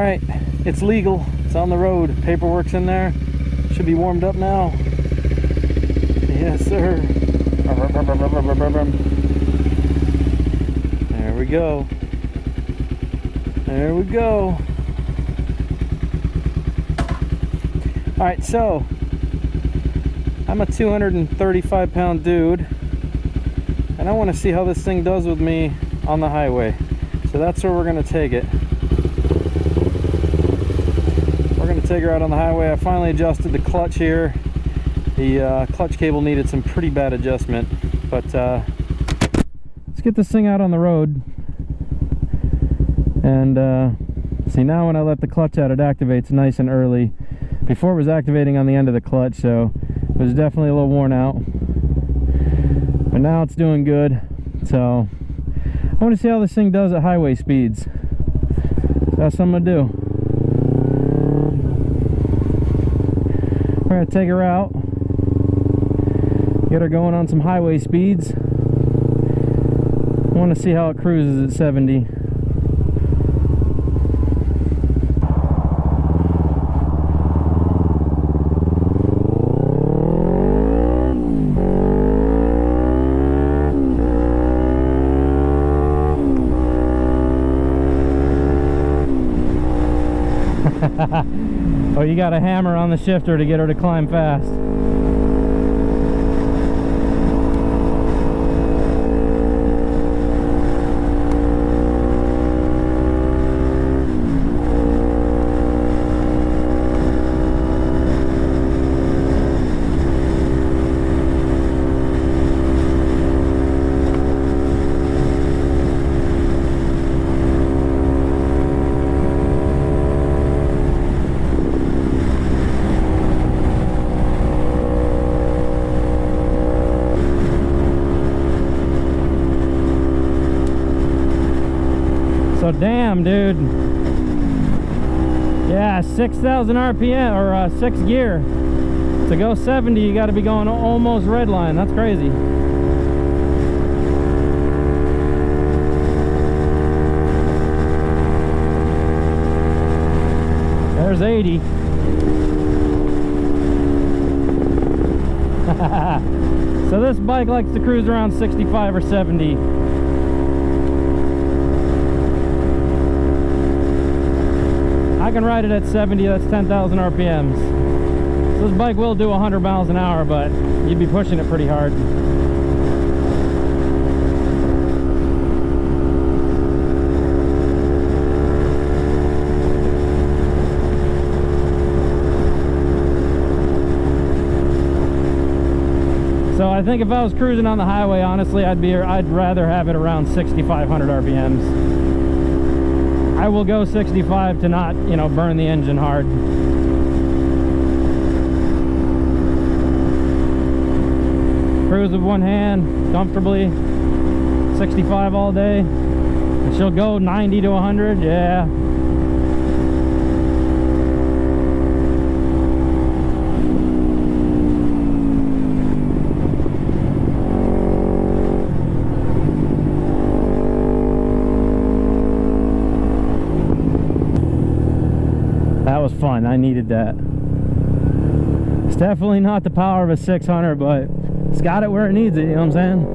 Alright, it's legal. It's on the road. Paperwork's in there. Should be warmed up now. Yes, sir. There we go. There we go. Alright, so I'm a 235 pound dude, and I want to see how this thing does with me on the highway. So that's where we're going to take it. We're going to take her out on the highway. I finally adjusted the clutch here. The clutch cable needed some pretty bad adjustment, but let's get this thing out on the road. And see, now when I let the clutch out, it activates nice and early. Before it was activating on the end of the clutch, so it was definitely a little worn out, but now it's doing good. So I want to see how this thing does at highway speeds. That's what I'm gonna do. We're gonna take her out, get her going on some highway speeds. I want to see how it cruises at 70. Oh, you got a hammer on the shifter to get her to climb fast. So damn, dude. Yeah, 6,000 RPM or 6 gear. To go 70, you got to be going almost red line. That's crazy. There's 80. So this bike likes to cruise around 65 or 70. I can ride it at 70, that's 10,000 RPMs. So this bike will do 100 miles an hour, but you'd be pushing it pretty hard. So I think if I was cruising on the highway, honestly, I'd rather have it around 6,500 RPMs. I will go 65 to not, you know, burn the engine hard. Cruise with one hand, comfortably, 65 all day. And she'll go 90 to 100, yeah. That was fun. I needed that. It's definitely not the power of a 600, but it's got it where it needs it, you know what I'm saying?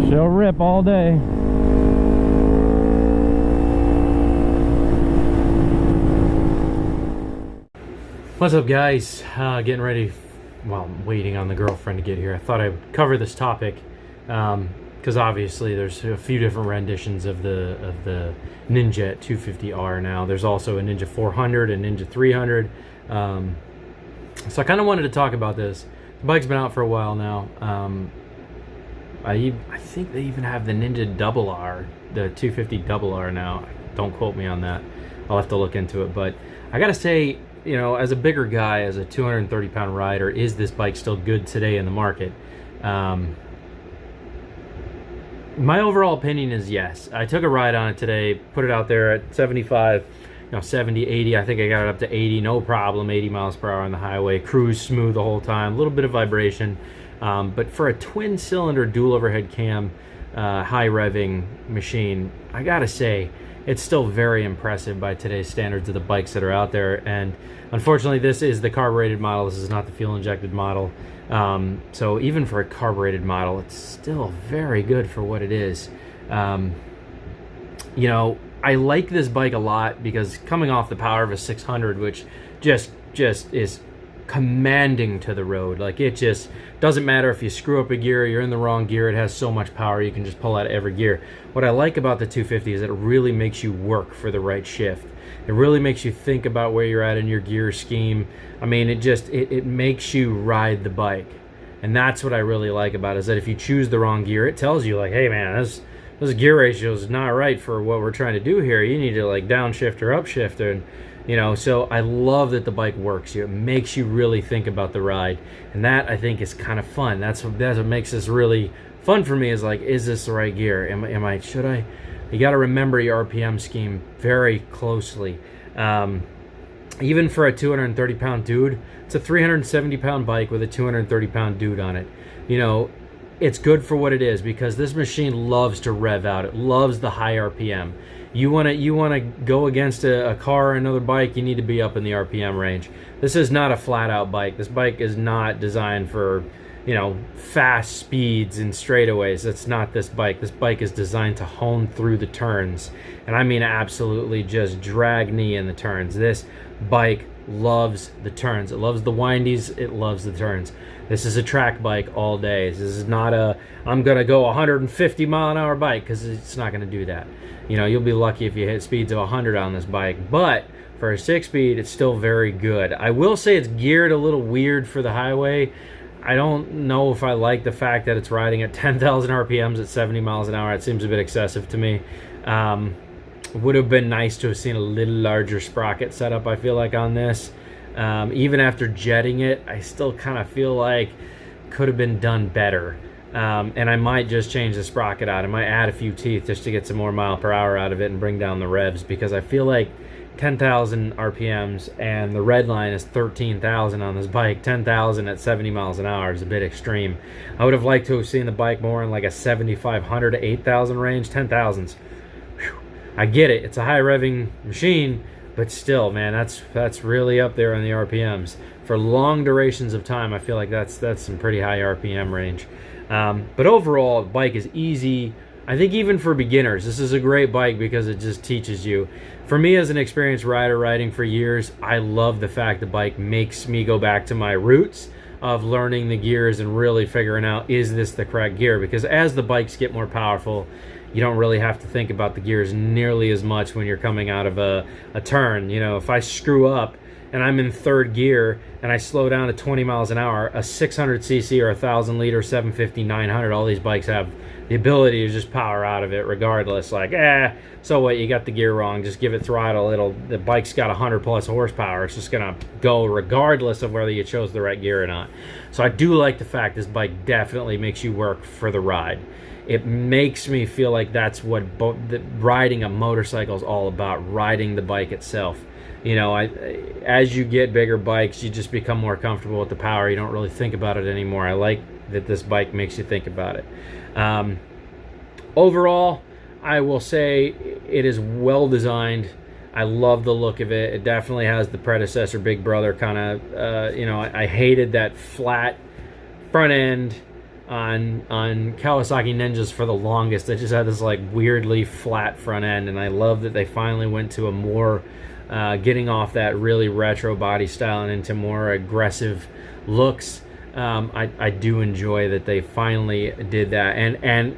She'll rip all day. What's up, guys? Getting ready. Well, I'm waiting on the girlfriend to get here. I thought I'd cover this topic because obviously there's a few different renditions of the Ninja at 250R now. There's also a Ninja 400 and Ninja 300. So I kind of wanted to talk about this. The bike's been out for a while now. I think they even have the Ninja Double R, the 250 Double R now. Don't quote me on that. I'll have to look into it. But I gotta say, you know, as a bigger guy, as a 230 pound rider, is this bike still good today in the market? My overall opinion is yes. I took a ride on it today, put it out there at 75, 70, 80. I think I got it up to 80, no problem, 80 miles per hour on the highway. Cruise smooth the whole time, a little bit of vibration. But for a twin cylinder dual overhead cam, high revving machine, I gotta say, it's still very impressive by today's standards of the bikes that are out there. And unfortunately, this is the carbureted model. This is not the fuel injected model. So even for a carbureted model, it's still very good for what it is. You know, I like this bike a lot because coming off the power of a 600, which just is commanding to the road. Like, it just doesn't matter if you screw up a gear or you're in the wrong gear. It has so much power, you can just pull out every gear. What I like about the 250 is that it really makes you work for the right shift. It really makes you think about where you're at in your gear scheme. I mean, it makes you ride the bike. And that's what I really like about it, is that if you choose the wrong gear, it tells you, like, hey man, this gear ratio is not right for what we're trying to do here. You need to, like, downshift or upshift. And you know, so I love that the bike works. It makes you really think about the ride, and that, I think, is kind of fun. That's what makes this really fun for me, is like, is this the right gear? Should I? You got to remember your RPM scheme very closely. Even for a 230-pound dude, it's a 370-pound bike with a 230-pound dude on it. You know, it's good for what it is, because this machine loves to rev out. It loves the high RPM. You want to go against a car or another bike, you need to be up in the RPM range. This is not a flat-out bike. This bike is not designed for, you know, fast speeds and straightaways. That's not this bike. This bike is designed to hone through the turns. And I mean absolutely just drag knee in the turns. This bike loves the turns. It loves the windies. It loves the turns. This is a track bike all day. This is not a, I'm going to go 150 mile an hour bike, because it's not going to do that. You know, you'll be lucky if you hit speeds of 100 on this bike. But for a 6-speed, it's still very good. I will say it's geared a little weird for the highway. I don't know if I like the fact that it's riding at 10,000 RPMs at 70 miles an hour. It seems a bit excessive to me. Would have been nice to have seen a little larger sprocket setup, I feel like, on this. Even after jetting it, I still kind of feel like could have been done better. And I might just change the sprocket out. I might add a few teeth just to get some more mile per hour out of it and bring down the revs, because I feel like 10,000 RPMs and the red line is 13,000 on this bike. 10,000 at 70 miles an hour is a bit extreme. I would have liked to have seen the bike more in like a 7,500 to 8,000 range. 10,000s. I get it. It's a high revving machine, but still, man, that's really up there on the RPMs. For long durations of time, I feel like that's some pretty high RPM range. But overall, the bike is easy. I think even for beginners, this is a great bike because it just teaches you. For me, as an experienced rider riding for years, I love the fact the bike makes me go back to my roots of learning the gears and really figuring out, is this the correct gear? Because as the bikes get more powerful, you don't really have to think about the gears nearly as much when you're coming out of a turn. You know, if I screw up and I'm in third gear and I slow down to 20 miles an hour, a 600cc or a 1,000 liter 750, 900, all these bikes have the ability to just power out of it regardless. Like, so what, you got the gear wrong, just give it throttle. The bike's got 100 plus horsepower. It's just gonna go regardless of whether you chose the right gear or not. So I do like the fact this bike definitely makes you work for the ride. It makes me feel like that's what riding a motorcycle is all about, riding the bike itself. You know, as you get bigger bikes, you just become more comfortable with the power. You don't really think about it anymore. I like that this bike makes you think about it. Overall, I will say it is well designed. I love the look of it. It definitely has the predecessor Big Brother kind of, you know, I hated that flat front end on Kawasaki Ninjas for the longest. They just had this like weirdly flat front end, and I love that they finally went to a more getting off that really retro body style and into more aggressive looks. I do enjoy that they finally did that, and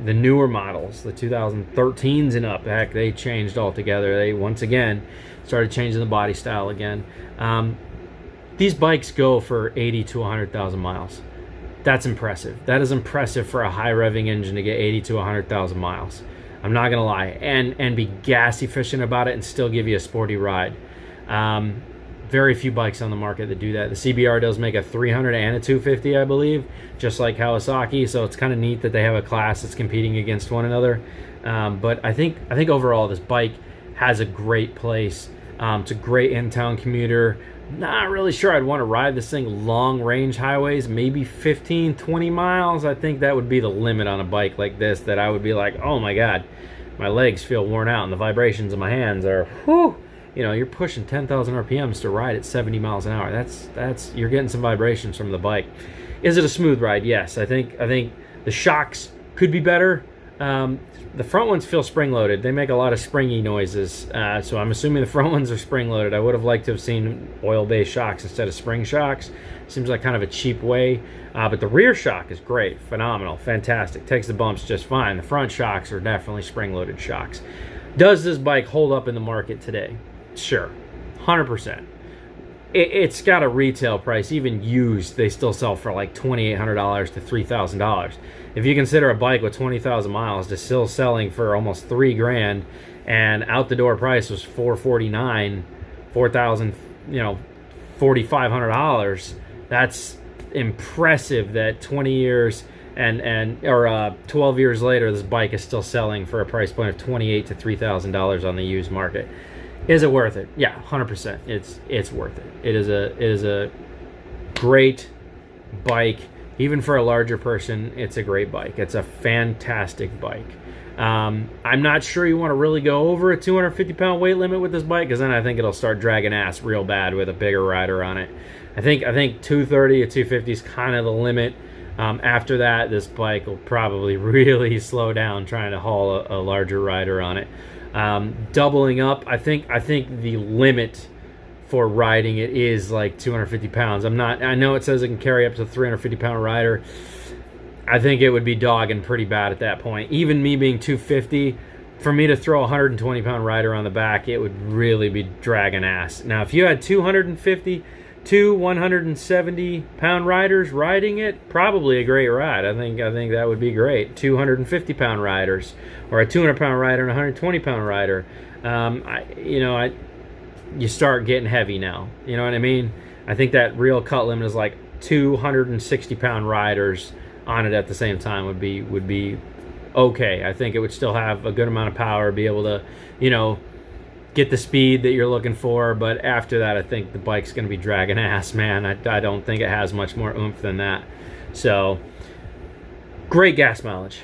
the newer models, the 2013s and up, heck, they changed altogether. They once again started changing the body style again. These bikes go for 80 to 100,000 miles. That's impressive. That is impressive for a high revving engine to get 80 to 100,000 miles. I'm not gonna lie, and be gas efficient about it and still give you a sporty ride. Very few bikes on the market that do that. The CBR does make a 300 and a 250, I believe, just like Kawasaki. So it's kind of neat that they have a class that's competing against one another. But I think overall this bike has a great place. It's a great in-town commuter. Not really sure I'd want to ride this thing long range highways, maybe 15, 20 miles. I think that would be the limit on a bike like this, that I would be like, oh my God, my legs feel worn out and the vibrations in my hands are, whew. You know, you're pushing 10,000 RPMs to ride at 70 miles an hour. That's you're getting some vibrations from the bike. Is it a smooth ride? Yes. I think the shocks could be better. The front ones feel spring-loaded. They make a lot of springy noises, so I'm assuming the front ones are spring-loaded. I would have liked to have seen oil-based shocks instead of spring shocks. Seems like kind of a cheap way, but the rear shock is great, phenomenal, fantastic. Takes the bumps just fine. The front shocks are definitely spring-loaded shocks. Does this bike hold up in the market today? Sure, 100%. It's got a retail price, even used, they still sell for like $2,800 to $3,000. If you consider a bike with 20,000 miles to still selling for almost $3,000, and out the door price was $449, $4,000, $4,500. That's impressive. That 20 years or 12 years later, this bike is still selling for a price point of $28,000 to $3,000 on the used market. Is it worth it? Yeah, 100%. It's worth it. It is a great bike. Even for a larger person, it's a great bike. It's a fantastic bike. I'm not sure you want to really go over a 250-pound weight limit with this bike, because then I think it'll start dragging ass real bad with a bigger rider on it. I think 230 or 250 is kind of the limit. After that, this bike will probably really slow down trying to haul a larger rider on it. Doubling up, I think the limit for riding it is like 250 pounds. I know it says it can carry up to a 350-pound rider. I think it would be dogging pretty bad at that point. Even me being 250, for me to throw a 120-pound rider on the back, it would really be dragging ass. Now, if you had 250 to 170-pound riders riding it, probably a great ride. I think that would be great. 250-pound riders, or a 200-pound rider and a 120-pound rider. You start getting heavy now. You know what I mean? I think that real cut limit is like 260-pound riders on it at the same time would be okay. I think it would still have a good amount of power, be able to, get the speed that you're looking for. But after that, I think the bike's going to be dragging ass, man. I don't think it has much more oomph than that. So, great gas mileage.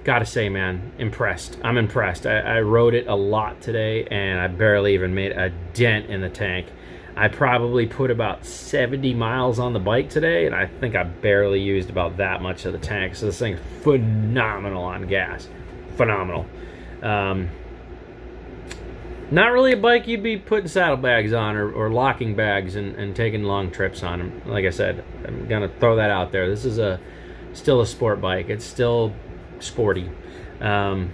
Gotta say, man, impressed. I'm impressed. I rode it a lot today, and I barely even made a dent in the tank. I probably put about 70 miles on the bike today, and I think I barely used about that much of the tank. So this thing's phenomenal on gas. Phenomenal. Not really a bike you'd be putting saddlebags on or locking bags and taking long trips on. Like I said, I'm going to throw that out there. This is still a sport bike. It's still sporty. Yeah,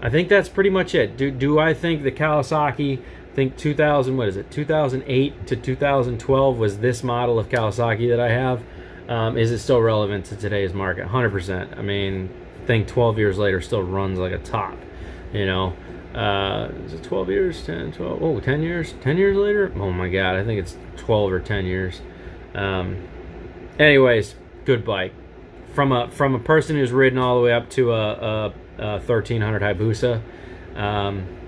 I think that's pretty much it. Do I think the Kawasaki, 2008 to 2012 was this model of Kawasaki that I have? Is it still relevant to today's market? 100%. I mean, I think 12 years later still runs like a top, Is it 12 years? 10, 12? Oh, 10 years? 10 years later? Oh my God, I think it's 12 or 10 years. Anyways, good bike. From a person who's ridden all the way up to a 1300 Hayabusa,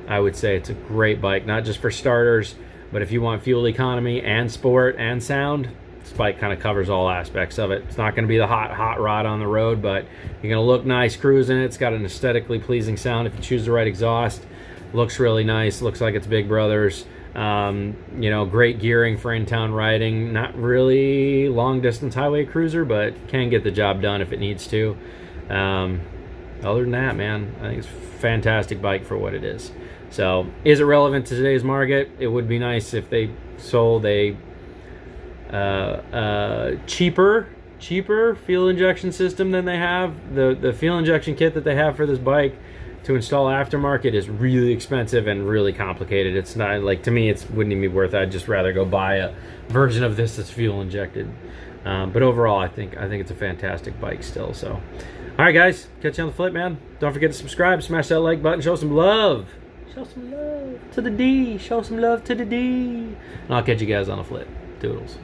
I would say it's a great bike, not just for starters, but if you want fuel economy and sport and sound, this bike kind of covers all aspects of it. It's not going to be the hot rod on the road, but you're going to look nice cruising it. It's got an aesthetically pleasing sound if you choose the right exhaust. Looks really nice. Looks like it's Big Brother's. Great gearing for in-town riding. Not really long-distance highway cruiser, but can get the job done if it needs to. Other than that, man, I think it's a fantastic bike for what it is. So, is it relevant to today's market? It would be nice if they sold a cheaper fuel injection system than they have. The fuel injection kit that they have for this bike to install aftermarket is really expensive and really complicated. It's not, like, to me, it wouldn't even be worth it. I'd just rather go buy a version of this that's fuel injected. But overall, I think it's a fantastic bike still. So, all right, guys, catch you on the flip, man. Don't forget to subscribe, smash that like button, show some love. Show some love to the D. Show some love to the D. And I'll catch you guys on the flip. Toodles.